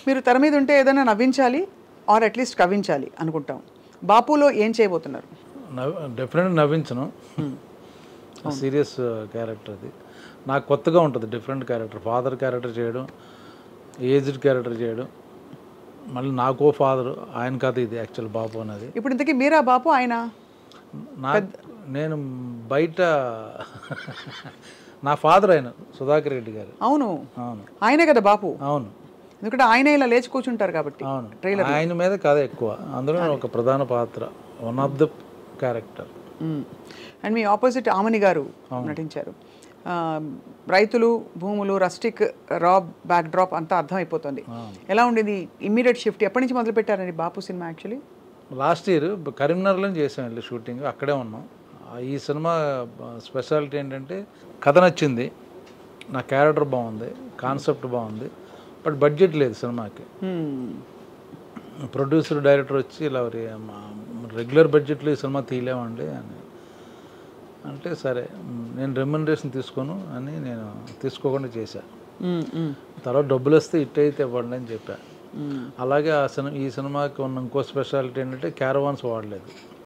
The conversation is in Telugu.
మీరు తెర మీద ఉంటే ఏదైనా నవ్వించాలి ఆర్ అట్లీస్ట్ కవ్వించాలి అనుకుంటాం. బాపులో ఏం చేయబోతున్నారు? డెఫినెట్గా నవ్వించను. సీరియస్ క్యారెక్టర్ అది. నాకు కొత్తగా ఉంటుంది, డిఫరెంట్ క్యారెక్టర్. ఫాదర్ క్యారెక్టర్ చేయడం, ఏజ్డ్ క్యారెక్టర్ చేయడం, మళ్ళీ నాకో ఫాదర్, ఆయన కథ ఇది యాక్చువల్ బాపు అనేది. ఇప్పుడు ఇంతకీ మీరా బాపు ఆయన? నేను బయట నా ఫాదర్ ఆయన సుధాకర్ రెడ్డి గారు. అవును అవును, ఆయనే కదా బాపు. అవును, ఎందుకంటే ఆయనే ఇలా లేచి కూర్చుంటారు కాబట్టి. అవును, ట్రైలర్ ఆయన మీద కథ ఎక్కువ, అందులో ఒక ప్రధాన పాత్ర, one of the character. And మీ ఆపోజిట్ ఆమని గారు నటించారు. రైతులు, భూములు, రస్టిక్, రా బ్యాక్ డ్రాప్ అంతా అర్థమైపోతుంది. ఎలా ఉండేది ఇమ్మీడియట్ షిఫ్ట్? ఎప్పటి నుంచి మొదలు పెట్టారండి బాపు సినిమా? యాక్చువల్లీ లాస్ట్ ఇయర్ కరీంనగర్లో చేసాం, వెళ్ళి షూటింగ్ అక్కడే ఉన్నాం. ఈ సినిమా స్పెషాలిటీ ఏంటంటే కథ నచ్చింది, నా క్యారెక్టర్ బాగుంది, కాన్సెప్ట్ బాగుంది, బట్ బడ్జెట్ లేదు సినిమాకి. ప్రొడ్యూసర్ డైరెక్టర్ వచ్చి ఇలా రెగ్యులర్ బడ్జెట్లో ఈ సినిమా తీయలేమండి అని అంటే, సరే నేను రెమ్యునరేషన్ తీసుకోను అని నేను తీసుకోకుండా చేశాను. తర్వాత డబ్బులు వస్తే హిట్ అయితే ఇవ్వండి అని చెప్పాను. అలాగే ఈ సినిమాకి ఉన్న ఇంకో స్పెషాలిటీ ఏంటంటే క్యారవాన్స్ వాడలేదు.